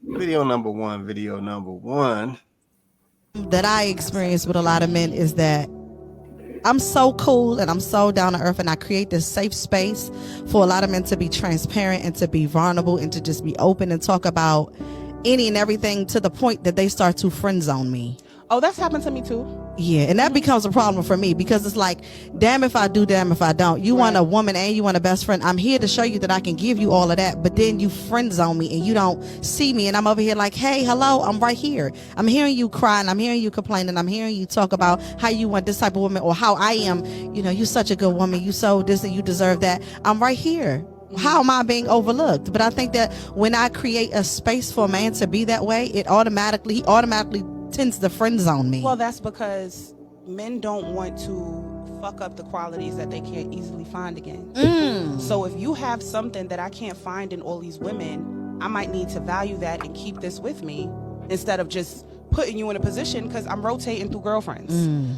Video number one. Video number one. That I experience with a lot of men is that I'm so cool and I'm so down to earth, and I create this safe space for a lot of men to be transparent and to be vulnerable and to just be open and talk about any and everything, to the point that they start to friend zone me. Oh, that's happened to me too. Yeah, and that becomes a problem for me, because it's like, damn if I do, damn if I don't. You want a woman and you want a best friend. I'm here to show you that I can give you all of that, but then you friend zone me and you don't see me, and I'm over here like, hey, hello, I'm right here. I'm hearing you crying, I'm hearing you complaining, I'm hearing you talk about how you want this type of woman, or how I am, you such a good woman, you so this and you deserve that. I'm right here. How am I being overlooked? But I think that when I create a space for a man to be that way, he automatically tends to friend zone me. Well, that's because men don't want to fuck up the qualities that they can't easily find again. So if you have something that I can't find in all these women, I might need to value that and keep this with me, instead of just putting you in a position, because I'm rotating through girlfriends.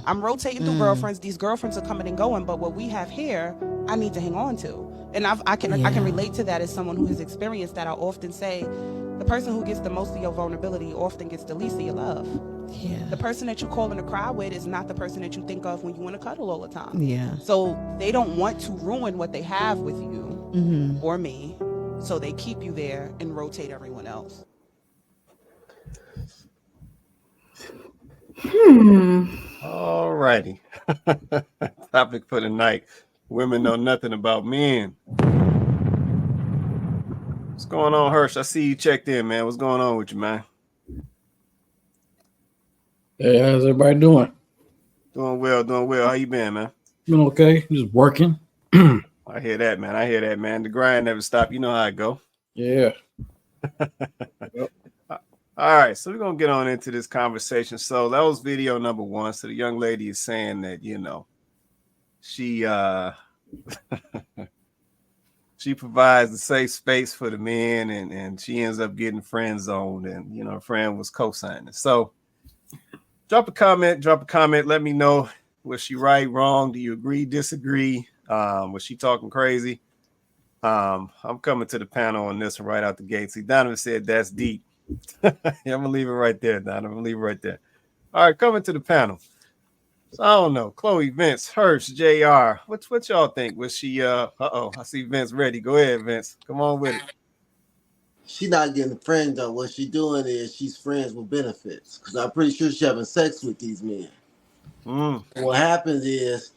I'm rotating through girlfriends. These girlfriends are coming and going, but what we have here, I need to hang on to. And I can relate to that as someone who has experienced that. I often say, the person who gets the most of your vulnerability often gets the least of your love. Yeah. The person that you call in to cry with is not the person that you think of when you want to cuddle all the time. Yeah. So they don't want to ruin what they have with you or me. So they keep you there and rotate everyone else. All righty. Topic for the night. Women know nothing about men. What's going on, Hirsch? I see you checked in, man. What's going on with you, man? Hey, how's everybody doing? Doing well, doing well. How you been, man? Been okay. Just working. I hear that, man. I hear that, man. The grind never stops. You know how it go. Yeah. Yep. All right, so we're gonna get on into this conversation. So that was video number one. So the young lady is saying that, she she provides the safe space for the men, and she ends up getting friend zoned, and her friend was co-signing. So drop a comment. Let me know, was she right, wrong? Do you agree, disagree? Was she talking crazy? I'm coming to the panel on this one right out the gate. See, Donovan said that's deep. I'm gonna leave it right there, Donovan. I'm gonna leave it right there. All right, coming to the panel. So I don't know, Chloe, Vince, Hirsch, JR. What y'all think? Was she I see Vince ready. Go ahead, Vince. Come on with it. She's not getting friends though. What she's doing is she's friends with benefits, because I'm pretty sure she's having sex with these men. What happens is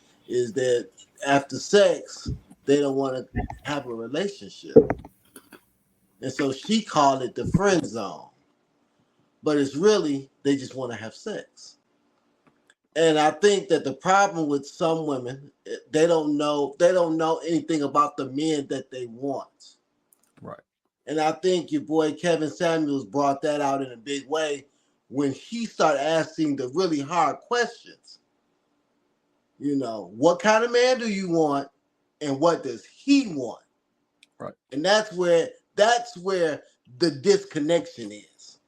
that after sex, they don't want to have a relationship, and so she called it the friend zone. But it's really they just want to have sex. And I think that the problem with some women, they don't know anything about the men that they want. Right. And I think your boy Kevin Samuels brought that out in a big way when he started asking the really hard questions. What kind of man do you want, and what does he want? Right. And that's where the disconnection is.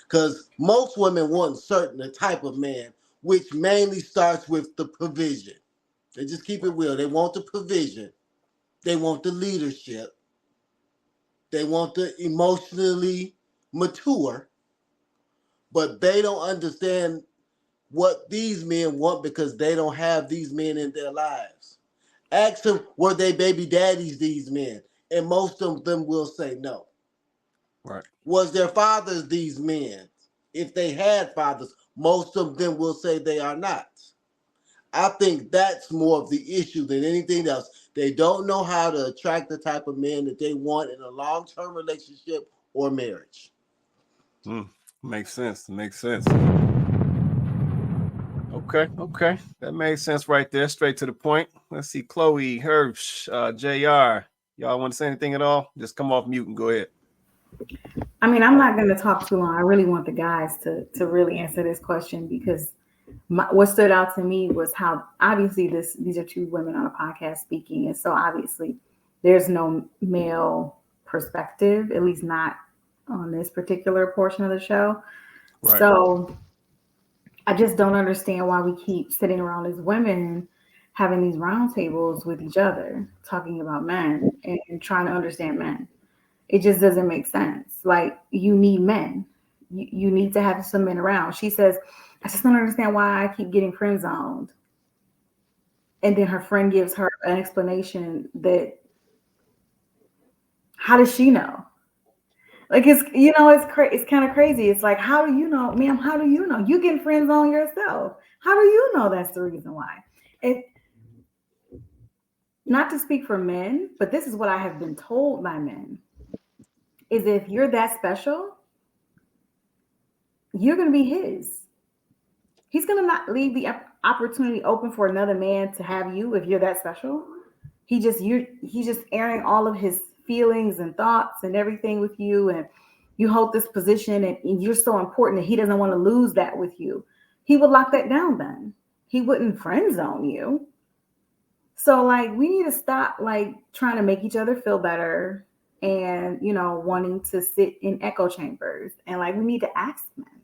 Because most women want a certain type of man, which mainly starts with the provision. They just keep it real. They want the provision. They want the leadership. They want the emotionally mature. But they don't understand what these men want, because they don't have these men in their lives. Ask them, were they baby daddies, these men? And most of them will say no. Right. Was their fathers these men? If they had fathers, most of them will say they are not. I think that's more of the issue than anything else. They don't know how to attract the type of men that they want in a long-term relationship or marriage. Makes sense. Okay. That makes sense right there. Straight to the point. Let's see, Chloe, Hirsch, JR. Y'all want to say anything at all? Just come off mute and go ahead. I mean, I'm not going to talk too long. I really want the guys to really answer this question, because what stood out to me was how obviously these are two women on a podcast speaking. And so obviously there's no male perspective, at least not on this particular portion of the show. Right. So I just don't understand why we keep sitting around as women having these roundtables with each other, talking about men and trying to understand men. It just doesn't make sense. Like, you need men. You need to have some men around. She says, I just don't understand why I keep getting friend zoned. And then her friend gives her an explanation that, how does she know? Like, it's, it's kind of crazy. It's like, how do you know, ma'am? How do you know? You getting friend zoned yourself. How do you know that's the reason why? Not to speak for men, but this is what I have been told by men, is if you're that special, you're going to be his. He's going to not leave the opportunity open for another man to have you if you're that special. He's just airing all of his feelings and thoughts and everything with you, and you hold this position and you're so important that he doesn't want to lose that with you. He would lock that down then. He wouldn't friend zone you. So, like, we need to stop, like, trying to make each other feel better and, wanting to sit in echo chambers. And, like, we need to ask men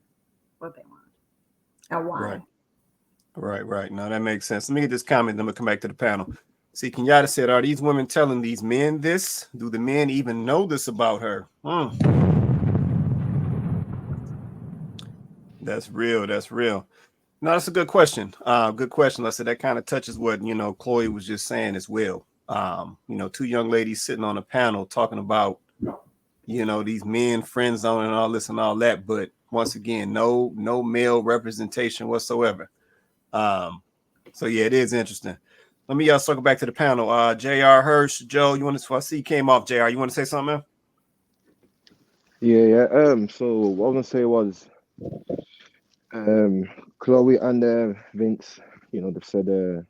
what they want and why. Right. No, that makes sense. Let me get this comment, then we'll come back to the panel. See, Kenyatta said, are these women telling these men this? Do the men even know this about her? That's real. No, that's a good question. Good question. I said that kind of touches what, Chloe was just saying as well. Two young ladies sitting on a panel talking about, these men friend zone and all this and all that. But once again, no male representation whatsoever. So yeah, it is interesting. Let me circle back to the panel. JR, Hirsch, Joe, you want to? I see you came off. JR, you want to say something, man? Yeah. So what I was gonna say was, Chloe and Vince, they said